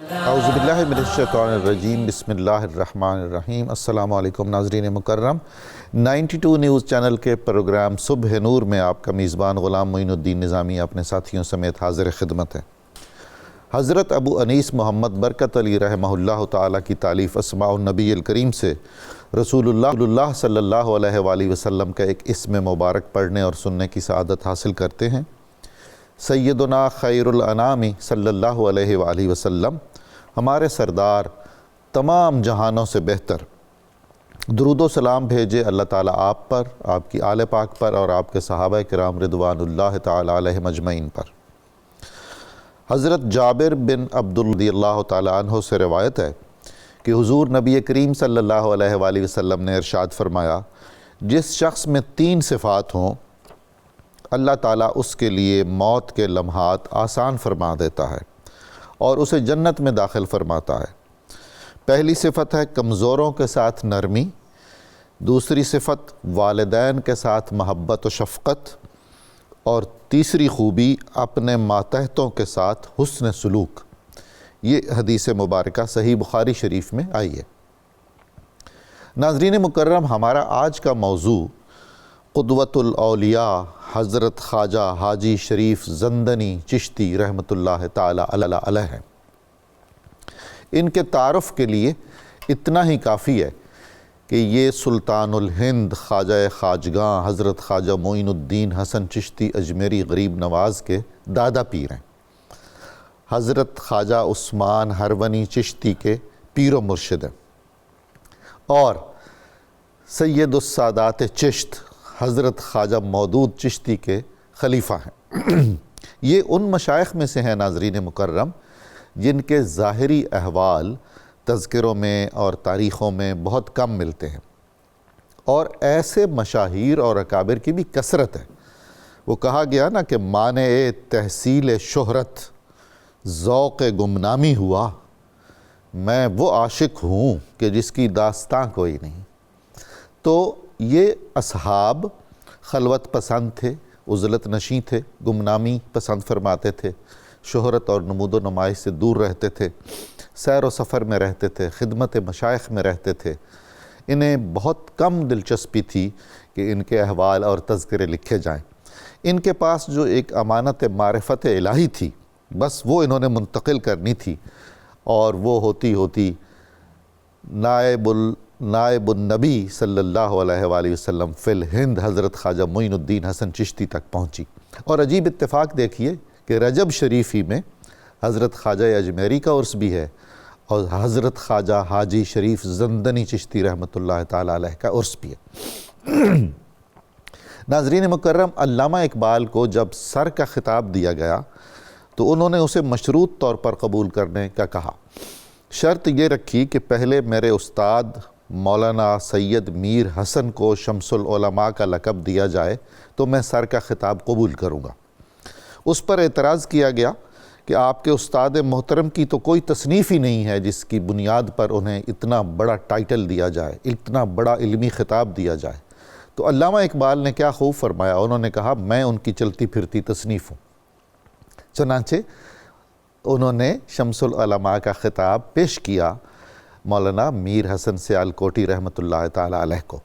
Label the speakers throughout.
Speaker 1: اعوذ باللہ من الشیطان الرجیم، بسم اللہ الرحمن الرحیم۔ السلام علیکم ناظرین مکرم، 92 نیوز چینل کے پروگرام صبح نور میں آپ کا میزبان غلام معین الدین نظامی اپنے ساتھیوں سمیت حاضر خدمت ہے۔ حضرت ابو انیس محمد برکت علی رحمہ اللہ تعالیٰ کی تالیف اسماء النبی الکریم سے رسول اللہ صلی اللہ علیہ وآلہ وسلم کا ایک اسم مبارک پڑھنے اور سننے کی سعادت حاصل کرتے ہیں۔ سیدنا خیر الانام صلی اللہ علیہ وآلہ وسلم، ہمارے سردار، تمام جہانوں سے بہتر، درود و سلام بھیجے اللہ تعالیٰ آپ پر، آپ کی آل پاک پر اور آپ کے صحابہ کرام رضوان اللہ تعالیٰ علیہم اجمعین پر۔ حضرت جابر بن عبداللہ رضی اللہ تعالیٰ عنہ سے روایت ہے کہ حضور نبی کریم صلی اللہ علیہ وآلہ وسلم نے ارشاد فرمایا، جس شخص میں 3 صفات ہوں اللہ تعالیٰ اس کے لیے موت کے لمحات آسان فرما دیتا ہے اور اسے جنت میں داخل فرماتا ہے۔ پہلی صفت ہے کمزوروں کے ساتھ نرمی، دوسری صفت والدین کے ساتھ محبت و شفقت، اور تیسری خوبی اپنے ماتحتوں کے ساتھ حسن سلوک۔ یہ حدیث مبارکہ صحیح بخاری شریف میں آئی ہے۔ ناظرین مکرم، ہمارا آج کا موضوع قدوۃ الاولیاء حضرت خواجہ حاجی شریف زندنی چشتی رحمۃ اللہ تعالیٰ علیہ ہے۔ ان کے تعارف کے لیے اتنا ہی کافی ہے کہ یہ سلطان الہند خواجہ خواجگاں حضرت خواجہ معین الدین حسن چشتی اجمیری غریب نواز کے دادا پیر ہیں۔ حضرت خواجہ عثمان ہرونی چشتی کے پیر و مرشد ہیں، اور سید السادات چشت حضرت خواجہ مودود چشتی کے خلیفہ ہیں۔ یہ ان مشائخ میں سے ہیں ناظرین مکرم جن کے ظاہری احوال تذکروں میں اور تاریخوں میں بہت کم ملتے ہیں، اور ایسے مشاہیر اور اکابر کی بھی کثرت ہے۔ وہ کہا گیا نا کہ مانع تحصیل شہرت ذوق گمنامی ہوا، میں وہ عاشق ہوں کہ جس کی داستاں کوئی نہیں۔ تو یہ اصحاب خلوت پسند تھے، عزلت نشیں تھے، گمنامی پسند فرماتے تھے، شہرت اور نمود و نمائش سے دور رہتے تھے، سیر و سفر میں رہتے تھے، خدمت مشائخ میں رہتے تھے۔ انہیں بہت کم دلچسپی تھی کہ ان کے احوال اور تذکرے لکھے جائیں۔ ان کے پاس جو ایک امانت معرفت الہی تھی، بس وہ انہوں نے منتقل کرنی تھی، اور وہ ہوتی نائب النبی صلی اللہ علیہ وآلہ وسلم فی الہند حضرت خواجہ معین الدین حسن چشتی تک پہنچی۔ اور عجیب اتفاق دیکھیے کہ رجب شریفی میں حضرت خواجہ اجمیری کا عرس بھی ہے، اور حضرت خواجہ حاجی شریف زندنی چشتی رحمۃ اللہ تعالیٰ علیہ کا عرس بھی ہے۔ ناظرین مکرم، علامہ اقبال کو جب سر کا خطاب دیا گیا تو انہوں نے اسے مشروط طور پر قبول کرنے کا کہا۔ شرط یہ رکھی کہ پہلے میرے استاد مولانا سید میر حسن کو شمس العلماء کا لقب دیا جائے تو میں سر کا خطاب قبول کروں گا۔ اس پر اعتراض کیا گیا کہ آپ کے استاد محترم کی تو کوئی تصنیف ہی نہیں ہے جس کی بنیاد پر انہیں اتنا بڑا ٹائٹل دیا جائے، اتنا بڑا علمی خطاب دیا جائے۔ تو علامہ اقبال نے کیا خوب فرمایا، انہوں نے کہا میں ان کی چلتی پھرتی تصنیف ہوں۔ چنانچہ انہوں نے شمس العلماء کا خطاب پیش کیا مولانا میر حسن سیالکوٹی رحمۃ اللہ تعالیٰ علیہ کو۔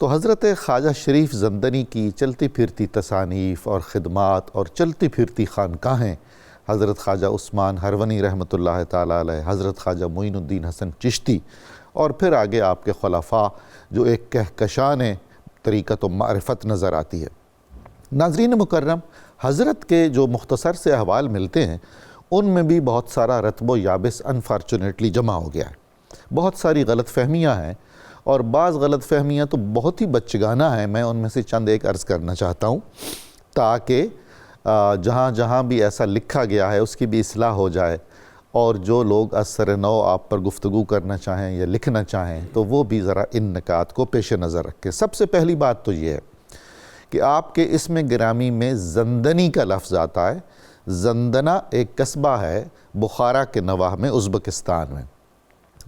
Speaker 1: تو حضرت خواجہ شریف زندنی کی چلتی پھرتی تصانیف اور خدمات اور چلتی پھرتی خانقاہیں حضرت خواجہ عثمان ہرونی رحمۃ اللہ تعالیٰ علیہ، حضرت خواجہ معین الدین حسن چشتی، اور پھر آگے آپ کے خلفاء، جو ایک کہکشان طریقت و معرفت نظر آتی ہے۔ ناظرین مکرم، حضرت کے جو مختصر سے احوال ملتے ہیں ان میں بھی بہت سارا رطب و یابس انفارچونیٹلی جمع ہو گیا ہے۔ بہت ساری غلط فہمیاں ہیں، اور بعض غلط فہمیاں تو بہت ہی بچگانہ ہیں۔ میں ان میں سے چند ایک عرض کرنا چاہتا ہوں تاکہ جہاں جہاں بھی ایسا لکھا گیا ہے اس کی بھی اصلاح ہو جائے، اور جو لوگ اثر نو آپ پر گفتگو کرنا چاہیں یا لکھنا چاہیں تو وہ بھی ذرا ان نکات کو پیش نظر رکھیں۔ سب سے پہلی بات تو یہ ہے کہ آپ کے اسم گرامی میں زندنی کا لفظ آتا ہے۔ زندنہ ایک قصبہ ہے بخارا کے نواح میں، ازبکستان میں۔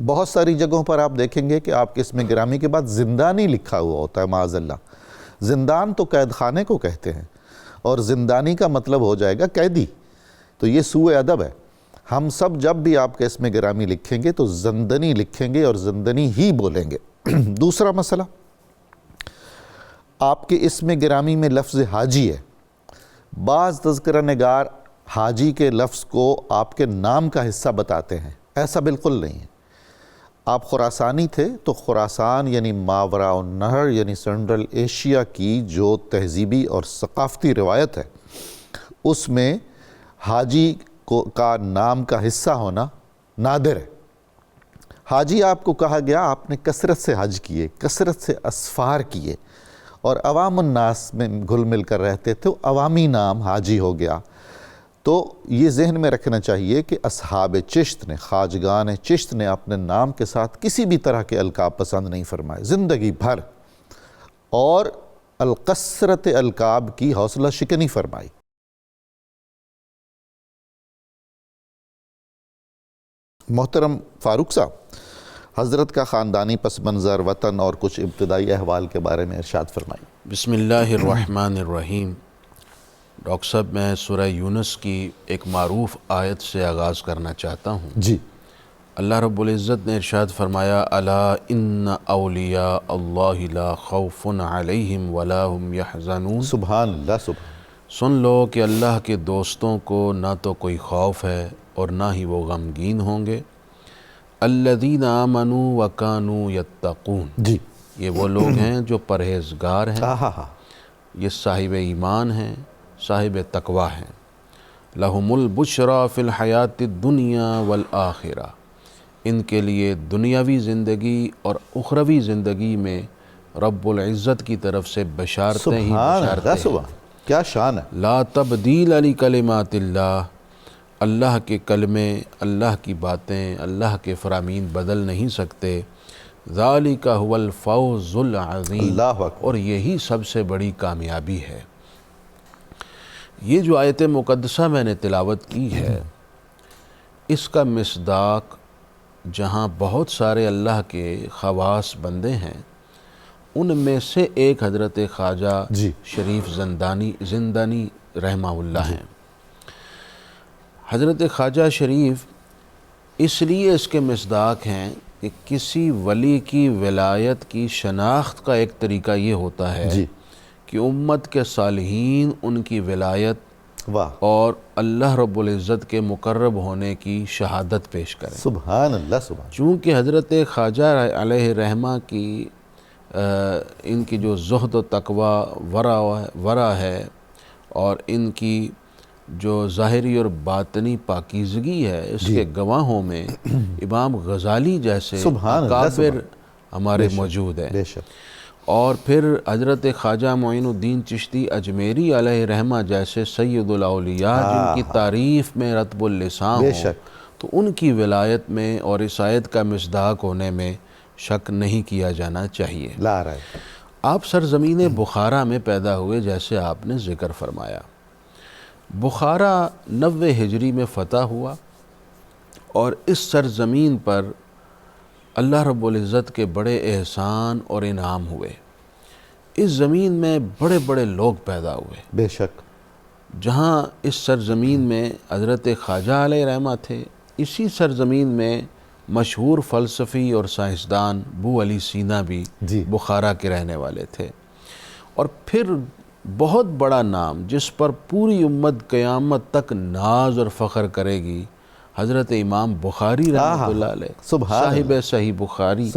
Speaker 1: بہت ساری جگہوں پر آپ دیکھیں گے کہ آپ کے اسم گرامی کے بعد زندانی لکھا ہوا ہوتا ہے، معاذ اللہ۔ زندان تو قید خانے کو کہتے ہیں، اور زندانی کا مطلب ہو جائے گا قیدی، تو یہ سوء ادب ہے۔ ہم سب جب بھی آپ کا اسم گرامی لکھیں گے تو زندنی لکھیں گے اور زندنی ہی بولیں گے۔ دوسرا مسئلہ، آپ کے اسم گرامی میں لفظ حاجی ہے۔ بعض تذکرہ نگار حاجی کے لفظ کو آپ کے نام کا حصہ بتاتے ہیں، ایسا بالکل نہیں ہے۔ آپ خراسانی تھے تو خراسان یعنی ماوراء النہر یعنی سنٹرل ایشیا کی جو تہذیبی اور ثقافتی روایت ہے اس میں حاجی کا نام کا حصہ ہونا نادر ہے۔ حاجی آپ کو کہا گیا، آپ نے کثرت سے حج کیے، کثرت سے اسفار کیے اور عوام الناس میں گھل مل کر رہتے تھے، عوامی نام حاجی ہو گیا۔ تو یہ ذہن میں رکھنا چاہیے کہ اصحاب چشت نے، خواجگان چشت نے اپنے نام کے ساتھ کسی بھی طرح کے القاب پسند نہیں فرمائے زندگی بھر، اور الکثرت القاب کی حوصلہ شکنی فرمائی۔ محترم فاروق صاحب، حضرت کا خاندانی پس منظر، وطن اور کچھ ابتدائی احوال کے بارے میں ارشاد فرمائی۔
Speaker 2: بسم اللہ الرحمن الرحیم۔ ڈاکٹر صاحب، میں سورہ یونس کی ایک معروف آیت سے آغاز کرنا چاہتا ہوں۔
Speaker 1: جی۔
Speaker 2: اللہ رب العزت نے ارشاد فرمایا، الا ان اولیاء اللہ لا خوف علیہم ولا هم یحزنون۔
Speaker 1: سبحان اللہ، سبحان۔
Speaker 2: سن لو کہ اللہ کے دوستوں کو نہ تو کوئی خوف ہے اور نہ ہی وہ غمگین ہوں گے۔ الذین آمنوا وکانوا یتقون،
Speaker 1: جی،
Speaker 2: یہ وہ لوگ ہیں جو پرہیزگار ہیں، یہ صاحب ایمان ہیں، صاحب تقوی ہیں۔ لہم البشری فی الحیات الدنیا والآخرہ، ان کے لیے دنیاوی زندگی اور اخروی زندگی میں رب العزت کی طرف سے بشارتیں ہی بشارتیں ہیں۔
Speaker 1: سبحان، کیا شان ہے۔
Speaker 2: لا تبدیل لکلمات اللہ، اللہ کے کلمے، اللہ کی باتیں، اللہ کے فرامین بدل نہیں سکتے۔ ذالک هو الفوز العظیم،
Speaker 1: اللہ اکبر۔
Speaker 2: اور یہی سب سے بڑی کامیابی ہے۔ یہ جو آیت مقدسہ میں نے تلاوت کی ہے، اس کا مصداق جہاں بہت سارے اللہ کے خواص بندے ہیں، ان میں سے ایک حضرت خواجہ شریف زندانی رحمہ اللہ ہیں۔ حضرت خواجہ شریف اس لیے اس کے مصداق ہیں کہ کسی ولی کی ولایت کی شناخت کا ایک طریقہ یہ ہوتا ہے کہ امت کے صالحین ان کی ولایت اور اللہ رب العزت کے مقرب ہونے کی شہادت پیش کریں۔
Speaker 1: سبحان اللہ، سبحان۔
Speaker 2: چونکہ حضرت خواجہ علیہ رحمہ کی ان کی جو زہد و تقوی ورع ہے اور ان کی جو ظاہری اور باطنی پاکیزگی ہے، اس کے گواہوں میں امام غزالی جیسے اکابر ہمارے موجود ہیں۔ اور پھر حضرت خواجہ معین الدین چشتی اجمیری علیہ رحمہ جیسے سید الاولیاء جن کی تعریف میں رطب اللسان ہو، تو ان کی ولایت میں اور اس آیت کا مصداق ہونے میں شک نہیں کیا جانا چاہیے۔ آپ سرزمین بخارا میں پیدا ہوئے، جیسے آپ نے ذکر فرمایا۔ بخارا 90 ہجری میں فتح ہوا اور اس سرزمین پر اللہ رب العزت کے بڑے احسان اور انعام ہوئے۔ اس زمین میں بڑے بڑے لوگ پیدا ہوئے،
Speaker 1: بے شک۔
Speaker 2: جہاں اس سرزمین میں حضرت خواجہ علیہ رحمہ تھے، اسی سرزمین میں مشہور فلسفی اور سائنسدان بو علی سینا بھی بخارا کے رہنے والے تھے۔ اور پھر بہت بڑا نام جس پر پوری امت قیامت تک ناز اور فخر کرے گی، حضرت امام بخاری رحمۃ اللہ علیہ، صاحب صحیح بخاری،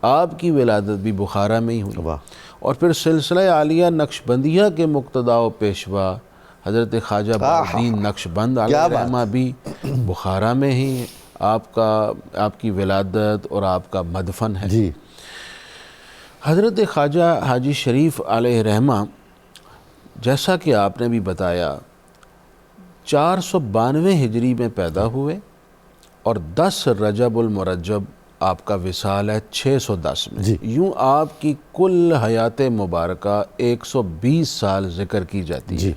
Speaker 2: آپ کی ولادت بھی بخارا میں ہی ہوئی۔ اور پھر سلسلہ عالیہ نقشبندیہ کے مقتدا و پیشوا حضرت خواجہ بہاءالدین نقشبند علیہ رحمہ بھی بخارا میں ہی آپ کی ولادت اور آپ کا مدفن ہے۔ حضرت خواجہ حاجی شریف علیہ رحمہ، جیسا کہ آپ نے بھی بتایا، 492 ہجری میں پیدا ہوئے اور 10 رجب المرجب آپ کا وصال ہے 610 میں۔ یوں آپ کی کل حیات مبارکہ 120 سال ذکر کی جاتی ہے۔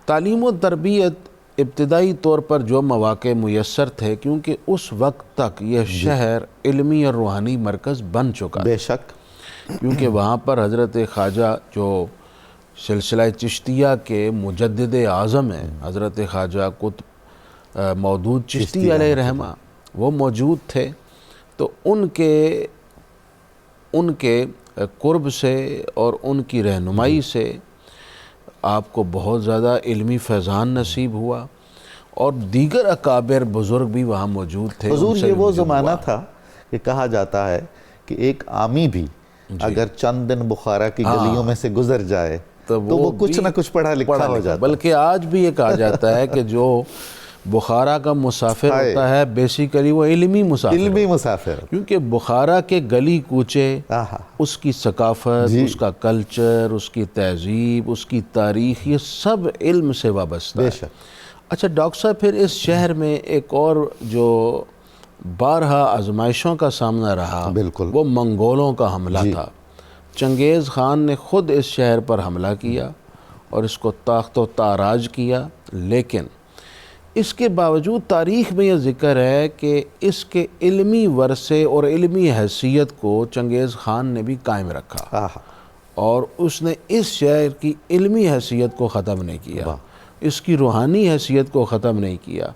Speaker 2: تعلیم و تربیت ابتدائی طور پر جو مواقع میسر تھے، کیونکہ اس وقت تک یہ شہر علمی اور روحانی مرکز بن چکا
Speaker 1: بے شک،
Speaker 2: کیونکہ وہاں پر حضرت خواجہ جو سلسلہ چشتیہ کے مجدد اعظم ہیں، حضرت خواجہ قطب مودود چشتی علیہ رحمہ وہ موجود تھے، تو ان کے قرب سے اور ان کی رہنمائی سے آپ کو بہت زیادہ علمی فیضان نصیب ہوا، اور دیگر اکابر بزرگ بھی وہاں موجود تھے۔
Speaker 1: حضور
Speaker 2: ان سے
Speaker 1: یہ
Speaker 2: بھی
Speaker 1: وہ
Speaker 2: وجود
Speaker 1: زمانہ
Speaker 2: ہوا۔
Speaker 1: تھا کہ کہا جاتا ہے کہ ایک عامی بھی اگر چند دن بخارا کی گلیوں میں سے گزر جائے تو وہ کچھ نہ کچھ پڑھا لکھا ہو جاتا۔
Speaker 2: بلکہ آج بھی یہ کہا جاتا ہے کہ جو بخارا کا مسافر ہوتا ہے بیسیکلی وہ علمی مسافر
Speaker 1: علمی مسافر،
Speaker 2: کیونکہ بخارا کے گلی کوچے، اس کی ثقافت، اس کا کلچر، اس کی تہذیب، اس کی تاریخ، یہ سب علم سے وابستہ ہے۔ اچھا ڈاکٹر صاحب، پھر اس شہر میں ایک اور جو بارہا آزمائشوں کا سامنا رہا وہ منگولوں کا حملہ تھا۔ چنگیز خان نے خود اس شہر پر حملہ کیا اور اس کو تاخت و تاراج کیا، لیکن اس کے باوجود تاریخ میں یہ ذکر ہے کہ اس کے علمی ورثے اور علمی حیثیت کو چنگیز خان نے بھی قائم رکھا، اور اس نے اس شہر کی علمی حیثیت کو ختم نہیں کیا، اس کی روحانی حیثیت کو ختم نہیں کیا،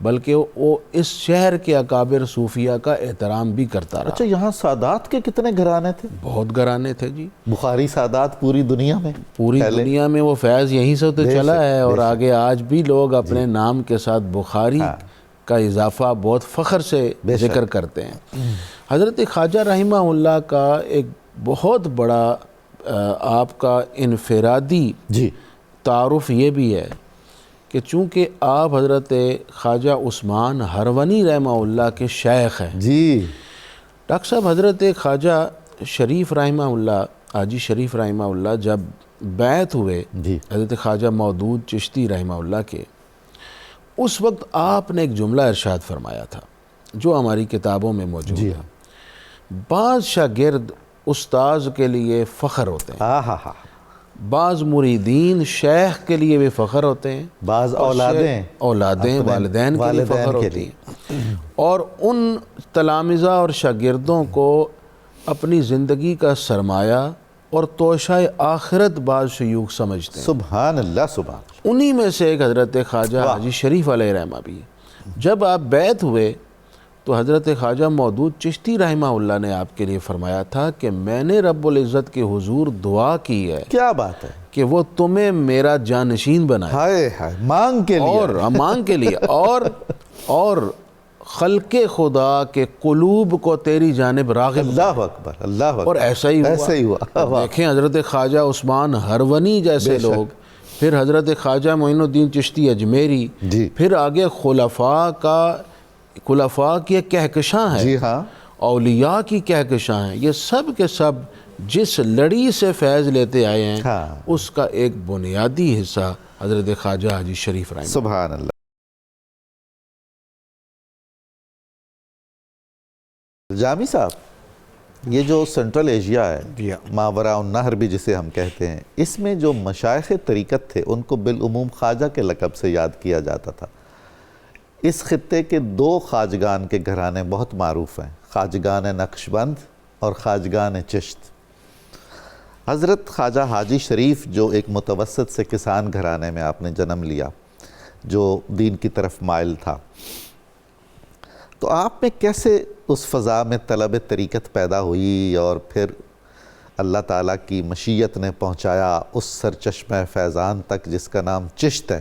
Speaker 2: بلکہ وہ اس شہر کے اکابر صوفیہ کا احترام بھی کرتا رہا۔
Speaker 1: اچھا، یہاں سادات کے کتنے گھرانے تھے؟
Speaker 2: بہت گھرانے تھے جی،
Speaker 1: بخاری سادات پوری دنیا میں،
Speaker 2: پوری دنیا میں وہ فیض یہیں سے تو چلا ہے، اور آگے آج بھی لوگ اپنے نام کے ساتھ بخاری کا اضافہ بہت فخر سے ذکر کرتے ہیں۔ حضرت خواجہ رحمہ اللہ کا ایک بہت بڑا آپ کا انفرادی تعارف یہ بھی ہے کہ چونکہ آپ حضرت خواجہ عثمان ہرونی رحمہ اللہ کے شیخ ہیں۔
Speaker 1: جی
Speaker 2: ڈاکٹر صاحب، حضرت خواجہ شریف رحمہ اللہ، حاجی شریف رحمہ اللہ جب بیعت ہوئے حضرت خواجہ مودود چشتی رحمہ اللہ کے، اس وقت آپ نے ایک جملہ ارشاد فرمایا تھا جو ہماری کتابوں میں موجود ہے۔ بعض شاگرد استاذ کے لیے فخر ہوتے ہیں، بعض مریدین شیخ کے لیے بھی فخر ہوتے ہیں،
Speaker 1: بعض
Speaker 2: اولادیں والدین کے لیے فخر ہوتی ہیں، اور ان تلامذہ اور شاگردوں کو اپنی زندگی کا سرمایہ اور توشہ آخرت بعض شیوخ سمجھتے ہیں۔
Speaker 1: سبحان اللہ، سبحان۔
Speaker 2: انہی میں سے ایک حضرت خواجہ حاجی شریف علیہ رحمہ بھی ہے۔ جب آپ بیعت ہوئے تو حضرت خواجہ مودود چشتی رحمہ اللہ نے آپ کے لیے فرمایا تھا کہ میں نے رب العزت کے حضور دعا کی ہے،
Speaker 1: کیا بات ہے،
Speaker 2: کہ وہ تمہیں میرا جانشین بنائے،
Speaker 1: ہائے ہائے، مانگ کے لیے،
Speaker 2: اور مانگ کے لیے، اور خلق خدا کے قلوب کو تیری جانب راغب۔
Speaker 1: اللہ اکبر، اللہ اکبر۔
Speaker 2: اور ایسا ہی ہوا۔ دیکھیں حضرت خواجہ عثمان ہرونی جیسے لوگ، پھر حضرت خواجہ معین الدین چشتی اجمیری، پھر آگے خلفاء کی ایک کہکشاں ہے، اولیاء کی کہکشاں ہے، یہ سب کے سب جس لڑی سے فیض لیتے آئے ہیں اس کا ایک بنیادی حصہ حضرت خواجہ حاجی شریف رحمہ۔
Speaker 1: سبحان اللہ۔ جامی صاحب، یہ جو سنٹرل ایشیا ہے، ماوراء النہر بھی جسے ہم کہتے ہیں، اس میں جو مشائخ طریقت تھے ان کو بالعموم خواجہ کے لقب سے یاد کیا جاتا تھا۔ اس خطے کے دو خواجگان کے گھرانے بہت معروف ہیں، خواجگان نقشبند اور خواجگان چشت۔ حضرت خواجہ حاجی شریف جو ایک متوسط سے کسان گھرانے میں آپ نے جنم لیا، جو دین کی طرف مائل تھا، تو آپ میں کیسے اس فضا میں طلب طریقت پیدا ہوئی اور پھر اللہ تعالیٰ کی مشیت نے پہنچایا اس سرچشمہ فیضان تک جس کا نام چشت ہے،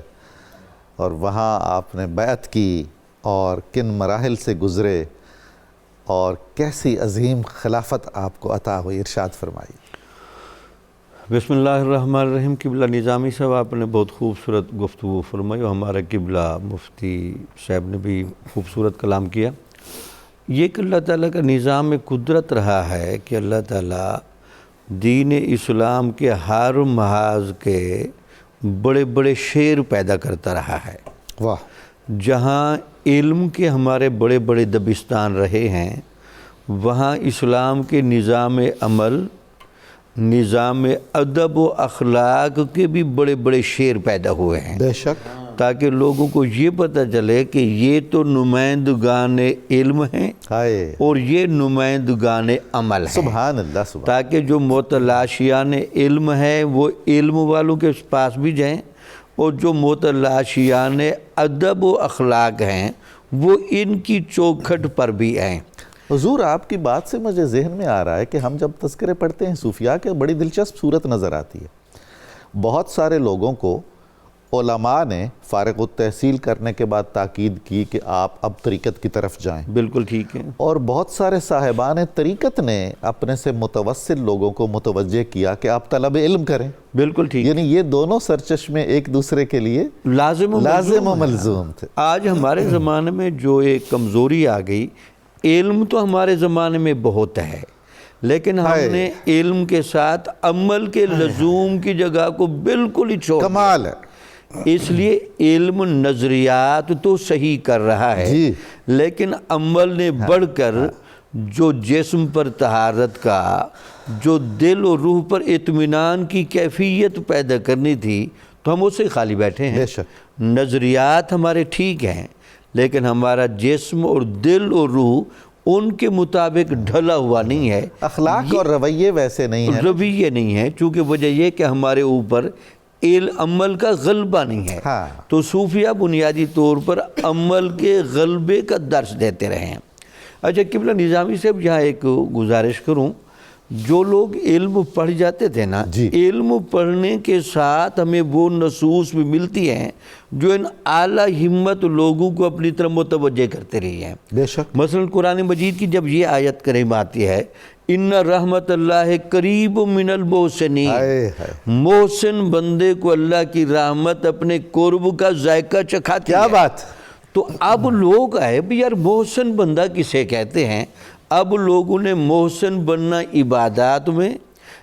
Speaker 1: اور وہاں آپ نے بیعت کی اور کن مراحل سے گزرے اور کیسی عظیم خلافت آپ کو عطا ہوئی، ارشاد فرمائی۔
Speaker 3: بسم اللہ الرحمن الرحیم۔ قبلہ نظامی صاحب آپ نے بہت خوبصورت گفتگو فرمائی، اور ہمارا قبلہ مفتی صاحب نے بھی خوبصورت کلام کیا۔ یہ کہ اللہ تعالیٰ کا نظام قدرت رہا ہے کہ اللہ تعالیٰ دین اسلام کے ہر محاذ کے بڑے بڑے شعر پیدا کرتا رہا ہے۔
Speaker 1: واہ۔
Speaker 3: جہاں علم کے ہمارے بڑے بڑے دبستان رہے ہیں، وہاں اسلام کے نظام عمل، نظام ادب و اخلاق کے بھی بڑے بڑے شعر پیدا ہوئے ہیں،
Speaker 1: بے شک،
Speaker 3: تاکہ لوگوں کو یہ پتہ چلے کہ یہ تو نمائندگان علم ہیں اور یہ نمائندگان عمل ہیں۔
Speaker 1: سبحان اللہ، سبحان۔
Speaker 3: تاکہ جو متلاشیان علم ہیں وہ علم والوں کے پاس بھی جائیں، اور جو متلاشیان ادب و اخلاق ہیں وہ ان کی چوکھٹ پر بھی ہیں۔
Speaker 1: حضور آپ کی بات سے مجھے ذہن میں آ رہا ہے کہ ہم جب تذکرے پڑھتے ہیں صوفیاء کے، بڑی دلچسپ صورت نظر آتی ہے۔ بہت سارے لوگوں کو علماء نے فارغ التحصیل کرنے کے بعد تاکید کی کہ آپ اب طریقت کی طرف جائیں،
Speaker 3: بالکل ٹھیک ہے۔
Speaker 1: اور بہت سارے صاحبان طریقت نے اپنے سے متوسل لوگوں کو متوجہ کیا کہ آپ طلب علم کریں۔
Speaker 3: بالکل ٹھیک،
Speaker 1: یعنی یہ دونوں سرچشمے ایک دوسرے کے لیے
Speaker 3: لازم
Speaker 1: و ملزوم تھے۔
Speaker 3: آج ہمارے زمانے میں جو ایک کمزوری آ گئی، علم تو ہمارے زمانے میں بہت ہے، لیکن ہم نے علم کے ساتھ عمل کے لزوم کی جگہ کو بالکل ہی چھوڑ دیا۔
Speaker 1: کمال ہے۔
Speaker 3: اس لیے علم نظریات تو صحیح کر رہا ہے،
Speaker 1: جی،
Speaker 3: لیکن عمل نے بڑھ کر جو جسم پر طہارت کا، جو دل اور روح پر اطمینان کی کیفیت پیدا کرنی تھی، تو ہم اسے خالی بیٹھے ہیں۔
Speaker 1: بے شک۔
Speaker 3: نظریات ہمارے ٹھیک ہیں، لیکن ہمارا جسم اور دل اور روح ان کے مطابق ڈھلا ہوا نہیں ہے،
Speaker 1: اخلاق اور رویے ویسے نہیں ہیں۔
Speaker 3: رویے نہیں ہیں، چونکہ وجہ یہ کہ ہمارے اوپر عمل کا غلبہ نہیں ہے۔
Speaker 1: ہاں۔
Speaker 3: تو صوفیہ بنیادی طور پر عمل کے غلبے کا درس دیتے رہے ہیں۔ اچھا قبلہ نظامی صاحب، یہاں ایک گزارش کروں، جو لوگ علم پڑھ جاتے تھے نا،
Speaker 1: جی،
Speaker 3: علم پڑھنے کے ساتھ ہمیں وہ نصوص بھی ملتی ہیں جو ان اعلیٰ ہمت لوگوں کو اپنی طرف متوجہ کرتے رہی ہیں۔
Speaker 1: بے شک۔
Speaker 3: مثلا قرآن مجید کی جب یہ آیت کریمہ آتی ہے، ان رحمت اللہ قریب من المحسنین، محسن بندے کو اللہ کی رحمت اپنے قرب کا ذائقہ چکھاتی ہے۔
Speaker 1: کیا بات!
Speaker 3: تو اب لوگ آئے بھی یار محسن بندہ کسے کہتے ہیں؟ اب لوگوں نے محسن بننا عبادات میں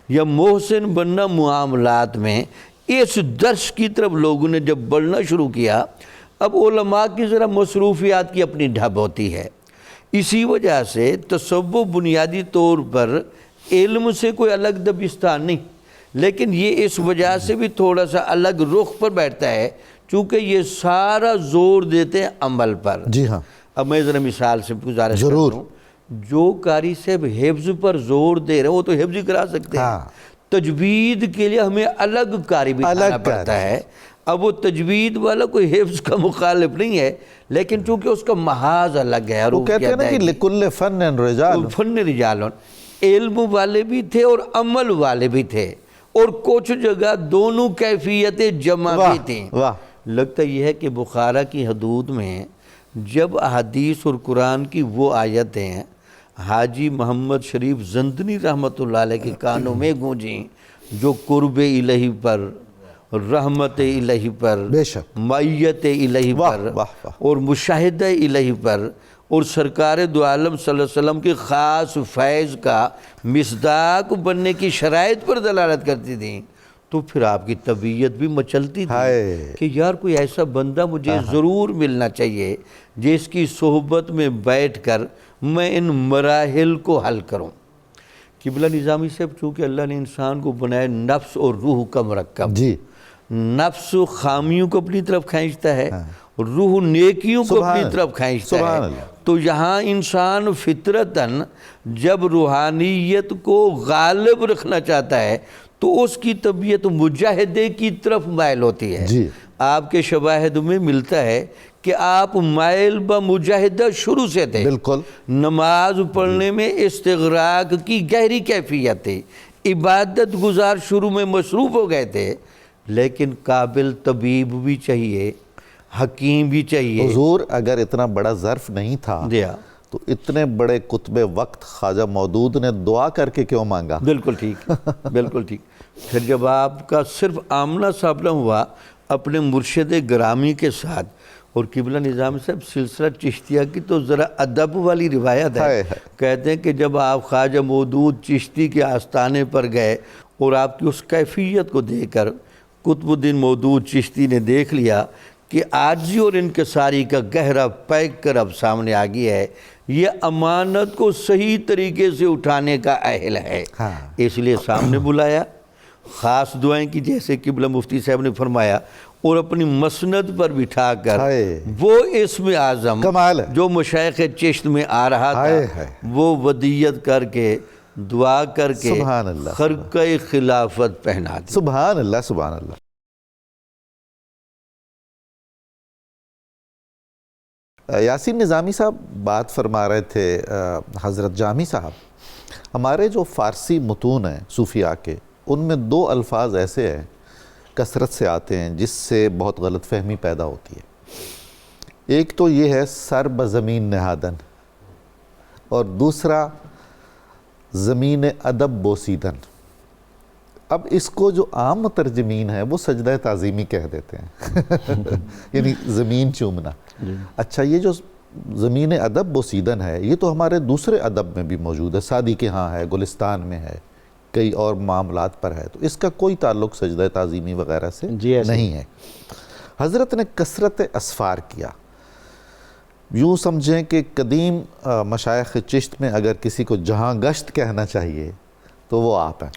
Speaker 3: یا محسن بننا معاملات میں، اس درس کی طرف لوگوں نے جب بڑھنا شروع کیا، اب علماء کی ذرا مصروفیات کی اپنی ڈھب ہوتی ہے۔ اسی وجہ سے تصوف بنیادی طور پر علم سے کوئی الگ دبستان نہیں، لیکن یہ اس وجہ سے بھی تھوڑا سا الگ رخ پر بیٹھتا ہے چونکہ یہ سارا زور دیتے ہیں عمل پر۔
Speaker 1: جی ہاں،
Speaker 3: اب میں ذرا مثال سے گزارش
Speaker 1: ضرور۔
Speaker 3: کرتا ہوں، جو قاری صاحب حفظ پر زور دے رہے ہیں وہ تو حفظ ہی کرا سکتے ہیں، تجوید کے لیے ہمیں الگ قاری بٹھانا پڑتا ہے۔ اب وہ تجوید والا کوئی حفظ کا مخالف نہیں ہے، لیکن چونکہ اس کا محاذ الگ ہے۔
Speaker 1: وہ کہتے ہیں نا کہ لکل فن رجال،
Speaker 3: فن رجال، علم والے بھی تھے اور عمل والے بھی تھے، اور کچھ جگہ دونوں کیفیتیں جمع بھی تھیں۔ لگتا یہ ہے کہ بخارا کی حدود میں جب احادیث اور قرآن کی وہ آیتیں حاجی محمد شریف زندنی رحمۃ اللہ علیہ کے کانوں میں گونجیں، جو قرب الہی پر، رحمت الہی پر،
Speaker 1: بے شک،
Speaker 3: معیت الہی پر اور مشاہدہ الہی پر، اور سرکار دو عالم صلی اللہ علیہ وسلم کے خاص فیض کا مصداق بننے کی شرائط پر دلالت کرتی تھیں، تو پھر آپ کی طبیعت بھی مچلتی تھی کہ یار کوئی ایسا بندہ مجھے ضرور ملنا چاہیے جس کی صحبت میں بیٹھ کر میں ان مراحل کو حل کروں۔ قبلہ نظامی صاحب، چونکہ اللہ نے انسان کو بنایا نفس اور روح کا مرکب،
Speaker 1: جی،
Speaker 3: نفس خامیوں کو اپنی طرف کھینچتا ہے، روح نیکیوں کو اپنی طرف کھینچتا ہے، تو یہاں انسان فطرتاً جب روحانیت کو غالب رکھنا چاہتا ہے تو اس کی طبیعت مجاہدے کی طرف مائل ہوتی ہے۔
Speaker 1: جی،
Speaker 3: آپ کے شواہد میں ملتا ہے کہ آپ مائل بمجاہدہ شروع سے تھے،
Speaker 1: بالکل۔
Speaker 3: نماز پڑھنے میں استغراق کی گہری کیفیت تھی، عبادت گزار شروع میں مصروف ہو گئے تھے، لیکن قابل طبیب بھی چاہیے، حکیم بھی چاہیے۔
Speaker 1: حضور اگر اتنا بڑا ظرف نہیں تھا تو اتنے بڑے قطب وقت خواجہ مودود نے دعا کر کے کیوں مانگا؟
Speaker 3: بالکل ٹھیک، بالکل ٹھیک۔ پھر جب آپ کا صرف آمنا سامنا ہوا اپنے مرشد گرامی کے ساتھ، اور قبلہ نظام صاحب سلسلہ چشتیہ کی تو ذرا ادب والی روایت ہے، کہتے ہیں کہ جب آپ خواجہ مودود چشتی کے آستانے پر گئے اور آپ کی اس کیفیت کو دیکھ کر قطب الدین مودود چشتی نے دیکھ لیا کہ عاجزی اور انکساری کا گہرا پیک کر اب سامنے آ گیا ہے، یہ امانت کو صحیح طریقے سے اٹھانے کا اہل ہے، اس لیے سامنے بلایا، خاص دعائیں کی جیسے قبلہ مفتی صاحب نے فرمایا، اور اپنی مسند پر بٹھا کر وہ اسم اعظم جو مشائخ چشت میں آ رہا تھا وہ ودیت کر کے دعا کر کے خرقہ خلافت پہنا دی۔
Speaker 1: سبحان اللہ، سبحان اللہ۔ یاسین نظامی صاحب بات فرما رہے تھے حضرت جامی صاحب، ہمارے جو فارسی متون ہیں صوفیاء کے، ان میں 2 الفاظ ایسے ہیں کثرت سے آتے ہیں جس سے بہت غلط فہمی پیدا ہوتی ہے۔ ایک تو یہ ہے سر بزمین نہادن، اور دوسرا زمین ادب بوسیدن۔ اب اس کو جو عام مترجمین ہیں وہ سجدہ تعظیمی کہہ دیتے ہیں یعنی زمین چومنا۔ اچھا، یہ جو زمین ادب بوسیدن ہے یہ تو ہمارے دوسرے ادب میں بھی موجود ہے، سعدی کے ہاں ہے، گلستان میں ہے، کئی اور معاملات پر ہے، تو اس کا کوئی تعلق سجدہ تعظیمی وغیرہ سے نہیں ہے۔ حضرت نے کثرت اسفار کیا، یوں سمجھیں کہ قدیم مشائخ چشت میں اگر کسی کو جہاں گشت کہنا چاہیے تو وہ آپ ہیں،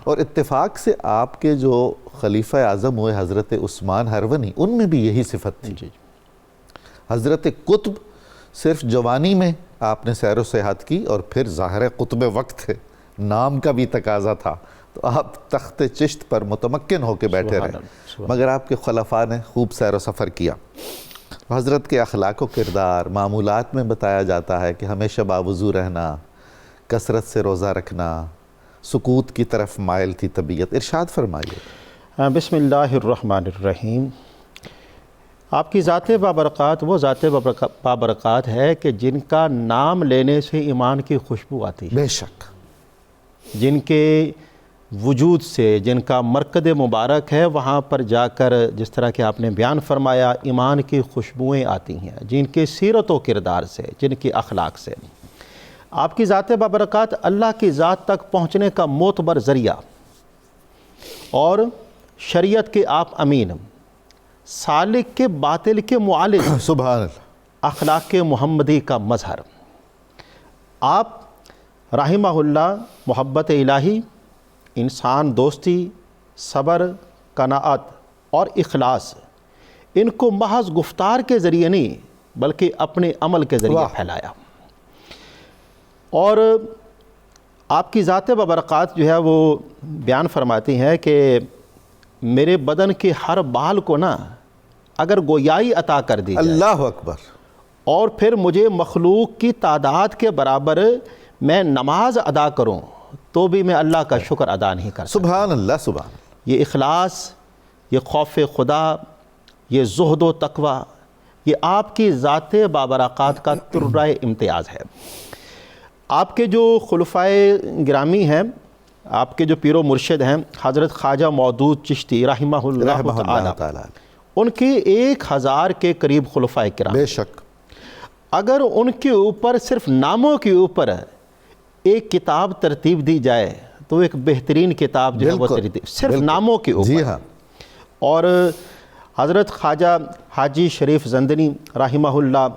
Speaker 1: اور اتفاق سے آپ کے جو خلیفہ اعظم ہوئے حضرت عثمان ہرونی، ان میں بھی یہی صفت تھی۔ حضرت قطب صرف جوانی میں آپ نے سیر و سیاحت کی، اور پھر ظاہر قطب وقت تھے، نام کا بھی تقاضا تھا، تو آپ تخت چشت پر متمکن ہو کے بیٹھے رہے، مگر آپ کے خلفاء نے خوب سیر و سفر کیا۔ حضرت کے اخلاق و کردار معمولات میں بتایا جاتا ہے کہ ہمیشہ باوضو رہنا، کثرت سے روزہ رکھنا، سکوت کی طرف مائل تھی طبیعت۔ ارشاد فرمائیے۔
Speaker 4: بسم اللہ الرحمن الرحیم۔ آپ کی ذات بابرکات وہ ذات بابرکات ہے کہ جن کا نام لینے سے ایمان کی خوشبو آتی ہے،
Speaker 1: بے شک،
Speaker 4: جن کے وجود سے، جن کا مرکز مبارک ہے، وہاں پر جا کر جس طرح کہ آپ نے بیان فرمایا ایمان کی خوشبوئیں آتی ہیں، جن کے سیرت و کردار سے، جن کے اخلاق سے۔ آپ کی ذات بابرکات اللہ کی ذات تک پہنچنے کا معتبر ذریعہ، اور شریعت کے آپ امین، سالک کے باطل کے معالج،
Speaker 1: سبحان اللہ،
Speaker 4: اخلاق محمدی کا مظہر۔ آپ رحمہ اللہ محبت الہی، انسان دوستی، صبر، قناعت اور اخلاص، ان کو محض گفتار کے ذریعے نہیں بلکہ اپنے عمل کے ذریعے پھیلایا۔ اور آپ کی ذات بابرکات جو ہے وہ بیان فرماتی ہیں کہ میرے بدن کے ہر بال کو نا اگر گویائی عطا کر دی جائے،
Speaker 1: اللہ اکبر، اور
Speaker 4: پھر مجھے مخلوق کی تعداد کے برابر میں نماز ادا کروں تو بھی میں اللہ کا شکر ادا نہیں کر سکتا۔
Speaker 1: سبحان اللہ، سبحان اللہ۔
Speaker 4: یہ اخلاص، یہ خوف خدا، یہ زہد و تقوی، یہ آپ کی ذات بابرکات کا ترہ امتیاز ہے۔ آپ کے جو خلفائے گرامی ہیں، آپ کے جو پیر و مرشد ہیں حضرت خواجہ مودود چشتی رحمہ اللہ تعالی، ان کے 1000 کے قریب خلفائے کرام،
Speaker 1: بے شک،
Speaker 4: اگر ان کے اوپر صرف ناموں کے اوپر ایک کتاب ترتیب دی جائے تو ایک بہترین کتاب جو ہے وہ ترتیب صرف ناموں کے اوپر۔
Speaker 1: جی ہاں۔
Speaker 4: اور حضرت خواجہ حاجی شریف زندنی رحمہ اللہ،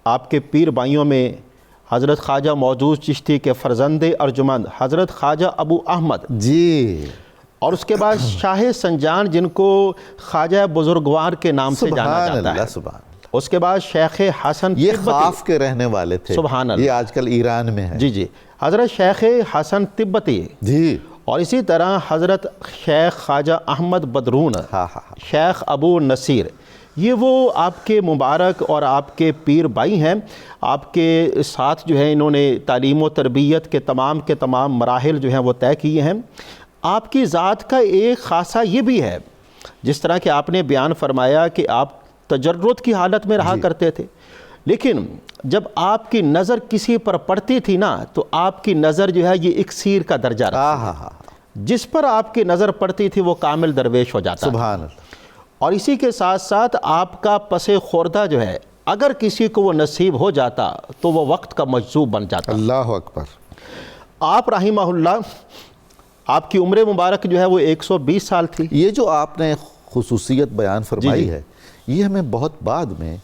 Speaker 4: آپ کے پیر بھائیوں میں حضرت خواجہ مودود چشتی کے فرزند ارجمند حضرت خواجہ ابو احمد
Speaker 1: جی،
Speaker 4: اور اس کے بعد شاہ سنجان جن کو خواجہ بزرگوار کے نام سے جانا
Speaker 1: سبحان
Speaker 4: جاتا
Speaker 1: اللہ،
Speaker 4: ہے،
Speaker 1: سبحان اللہ۔
Speaker 4: اس کے بعد شیخ حسن
Speaker 1: یہ
Speaker 4: تبتی،
Speaker 1: خاف کے رہنے والے تھے،
Speaker 4: سبحان اللہ،
Speaker 1: یہ آج کل ایران میں ہے۔
Speaker 4: جی حضرت شیخ حسن تبتی،
Speaker 1: جی،
Speaker 4: اور اسی طرح حضرت شیخ خواجہ احمد بدرون، شیخ ابو نصیر، یہ وہ آپ کے مبارک اور آپ کے پیر بھائی ہیں۔ آپ کے ساتھ جو ہے انہوں نے تعلیم و تربیت کے تمام مراحل جو ہیں وہ طے کیے ہیں۔ آپ کی ذات کا ایک خاصہ یہ بھی ہے، جس طرح کہ آپ نے بیان فرمایا کہ آپ تجرد کی حالت میں رہا کرتے تھے، لیکن جب آپ کی نظر کسی پر پڑتی تھی نا تو آپ کی نظر جو ہے یہ اکسیر کا درجہ رکھتی تھی، جس پر آپ کی نظر پڑتی تھی وہ کامل درویش ہو جاتا تھا۔
Speaker 1: سبحان اللہ۔
Speaker 4: اور اسی کے ساتھ ساتھ آپ کا پس خوردہ جو ہے اگر کسی کو وہ نصیب ہو جاتا تو وہ وقت کا مجذوب بن جاتا۔
Speaker 1: اللہ اکبر۔
Speaker 4: آپ رحمہ اللہ، آپ کی عمر مبارک جو ہے وہ 120 سال تھی۔
Speaker 1: یہ جو آپ نے خصوصیت بیان فرمائی ہے یہ ہمیں بہت بعد میں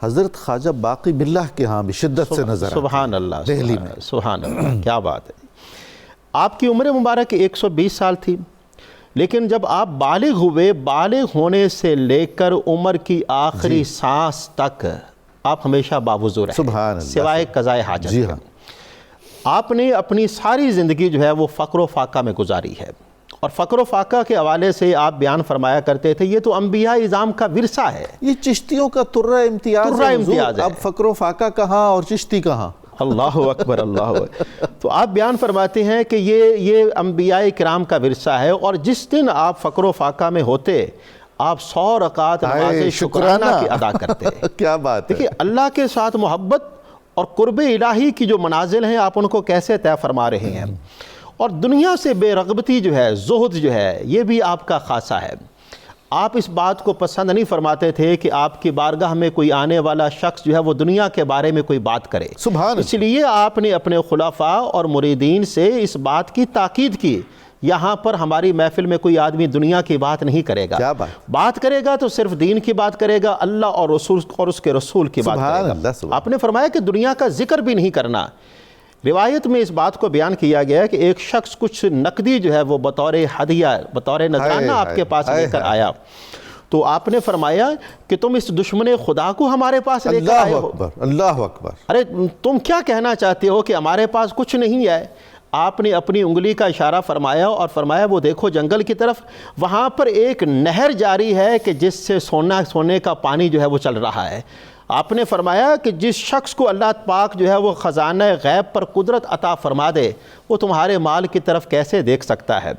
Speaker 1: حضرت خواجہ باقی باللہ کے ہاں بھی شدت سے نظر آتی ہے،
Speaker 4: سبحان اللہ،
Speaker 1: دہلی میں۔
Speaker 4: سبحان اللہ، کیا بات ہے۔ آپ کی عمر مبارک 120 سال تھی، لیکن جب آپ بالغ ہوئے، بالغ ہونے سے لے کر عمر کی آخری سانس تک آپ ہمیشہ باوضو رہے،
Speaker 1: سبحان اللہ،
Speaker 4: سوائے قضائے حاجت
Speaker 1: جی
Speaker 4: کے۔
Speaker 1: ہاں۔
Speaker 4: آپ نے اپنی ساری زندگی جو ہے وہ فقر و فاقہ میں گزاری ہے، اور فقر و فاقہ کے حوالے سے آپ بیان فرمایا کرتے تھے، یہ تو انبیاء اعظام کا ورثہ ہے،
Speaker 1: یہ چشتیوں کا ترہ امتیاز ہے حضور، اب فقر و فاقہ کہاں اور چشتی کہاں؟
Speaker 4: اللہ اکبر، اللہ اکبر۔ تو آپ بیان فرماتے ہیں کہ یہ انبیاء کرام کا ورثہ ہے، اور جس دن آپ فقر و فاقہ میں ہوتے آپ 100 رکعت نماز شکرانہ کی ادا کرتے۔
Speaker 1: کیا بات ہے!
Speaker 4: دیکھیے اللہ کے ساتھ محبت اور قرب الہی کی جو منازل ہیں آپ ان کو کیسے طے فرما رہے ہیں، اور دنیا سے بے رغبتی جو ہے، زہد جو ہے، یہ بھی آپ کا خاصہ ہے۔ آپ اس بات کو پسند نہیں فرماتے تھے کہ آپ کی بارگاہ میں کوئی آنے والا شخص جو ہے وہ دنیا کے بارے میں کوئی بات کرے،
Speaker 1: سبحان اللہ۔
Speaker 4: اس لیے آپ نے اپنے خلفاء اور مریدین سے اس بات کی تاکید کی، یہاں پر ہماری محفل میں کوئی آدمی دنیا کی بات نہیں کرے گا،
Speaker 1: کیا
Speaker 4: بات کرے گا تو صرف دین کی بات کرے گا، اللہ اور رسول اور اس کے رسول کی بات کرے گا۔ آپ نے فرمایا کہ دنیا کا ذکر بھی نہیں کرنا۔ روایت میں اس بات کو بیان کیا گیا کہ ایک شخص کچھ نقدی جو ہے وہ بطور ہدیہ، بطور نذرانہ آپ کے پاس لے کر آیا، تو آپ نے فرمایا کہ تم اس دشمن خدا کو ہمارے پاس لے کر آئے ہو۔
Speaker 1: اللہ اکبر، اللہ اکبر۔
Speaker 4: ارے تم کیا کہنا چاہتے ہو کہ ہمارے پاس کچھ نہیں ہے؟ آپ نے اپنی انگلی کا اشارہ فرمایا اور فرمایا وہ دیکھو جنگل کی طرف، وہاں پر ایک نہر جاری ہے کہ جس سے سونے کا پانی جو ہے وہ چل رہا ہے۔ آپ نے فرمایا کہ جس شخص کو اللہ پاک جو ہے وہ خزانہ غیب پر قدرت عطا فرما دے، وہ تمہارے مال کی طرف کیسے دیکھ سکتا ہے؟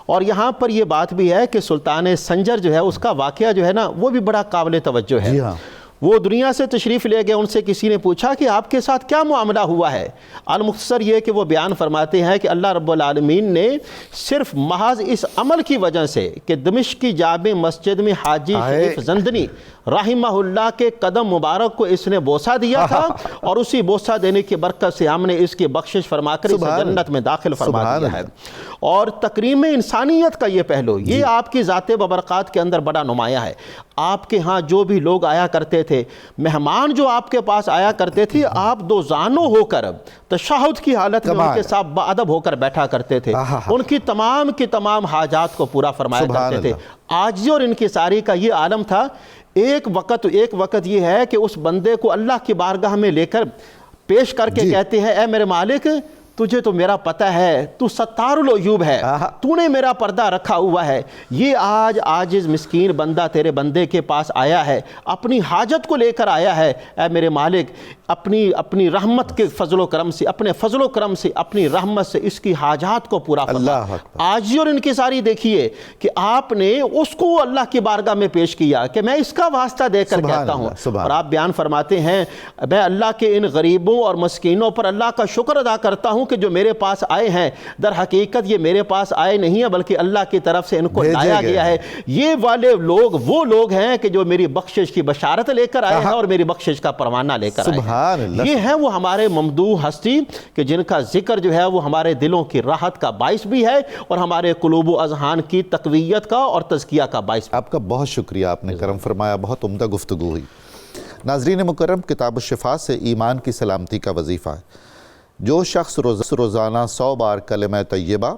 Speaker 4: اور یہاں پر یہ بات بھی ہے کہ سلطان سنجر جو ہے اس کا واقعہ جو ہے نا وہ بھی بڑا قابل توجہ ہے۔ وہ دنیا سے تشریف لے گئے، ان سے کسی نے پوچھا کہ آپ کے ساتھ کیا معاملہ ہوا ہے؟ المختصر یہ کہ وہ بیان فرماتے ہیں کہ اللہ رب العالمین نے صرف محض اس عمل کی وجہ سے کہ دمشق کی جامع مسجد میں حاجی شریف زندنی رحمہ اللہ کے قدم مبارک کو اس نے بوسہ دیا تھا، اور اسی بوسہ دینے کی برکت سے ہم نے اس کی بخشش فرما کر اسے جنت میں داخل فرما دیا ہے۔ اور تکریم انسانیت کا یہ پہلو یہ آپ کی ذات ببرکات کے اندر بڑا نمایاں ہے۔ آپ کے ہاں جو بھی لوگ آیا کرتے تھے، مہمان جو آپ کے پاس آیا کرتے تھے، آپ دو زانوں ہو کر تشہد کی حالت میں ان کے ساتھ باادب ہو کر بیٹھا کرتے تھے، ان کی تمام حاجات کو پورا فرمایا کرتے تھے۔ عاجزی اور انکساری کا یہ عالم تھا۔ ایک وقت یہ ہے کہ اس بندے کو اللہ کی بارگاہ میں لے کر پیش کر کے کہتے ہیں اے میرے مالک، تجھے تو میرا پتہ ہے تو ستار العیوب ہے، تو نے میرا پردہ رکھا ہوا ہے۔ یہ آج عاجز مسکین بندہ تیرے بندے کے پاس آیا ہے، اپنی حاجت کو لے کر آیا ہے، اے میرے مالک اپنی رحمت کے فضل و کرم سے، اپنے فضل و کرم سے، اپنی رحمت سے اس کی حاجات کو پورا فرما۔ عاجزی اور انکساری دیکھیے کہ آپ نے اس کو اللہ کی بارگاہ میں پیش کیا کہ میں اس کا واسطہ دے کر کہتا ہوں، اور آپ بیان فرماتے ہیں میں اللہ کے ان غریبوں اور مسکینوں پر اللہ کا شکر ادا کرتا ہوں کہ جو میرے پاس آئے ہیں، در حقیقت یہ میرے پاس آئے نہیں ہیں بلکہ اللہ کی طرف سے ان کو لایا گیا ہے۔ یہ والے لوگ وہ لوگ ہیں کہ جو میری بخشش کی بشارت لے کر آئے ہیں اور میری بخشش کا پروانہ لے کر آئے ہیں۔ یہ ہیں وہ ہمارے ممدوح ہستی کہ جن کا ذکر جو ہے وہ ہمارے دلوں کی راحت کا باعث بھی ہے اور ہمارے قلوب و اذہان کی تقویت کا اور تزکیہ کا باعث بھی۔
Speaker 1: آپ کا بہت شکریہ، آپ نے کرم فرمایا، بہت عمدہ گفتگو ہوئی۔ ناظرین مکرم، کتاب الشفا سے ایمان کی سلامتی کا وظیفہ ہے۔ جو شخص روزانہ 100 بار کلمہ طیبہ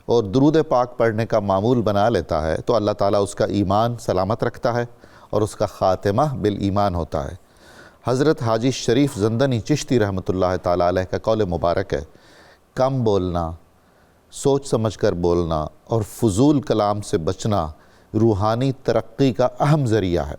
Speaker 1: اور درود پاک پڑھنے کا معمول بنا لیتا ہے تو اللہ تعالیٰ اس کا ایمان سلامت رکھتا ہے اور اس کا خاتمہ بالایمان ہوتا ہے۔ حضرت حاجی شریف زندنی چشتی رحمۃ اللہ تعالیٰ علیہ کا قول مبارک ہے، کم بولنا، سوچ سمجھ کر بولنا اور فضول کلام سے بچنا روحانی ترقی کا اہم ذریعہ ہے۔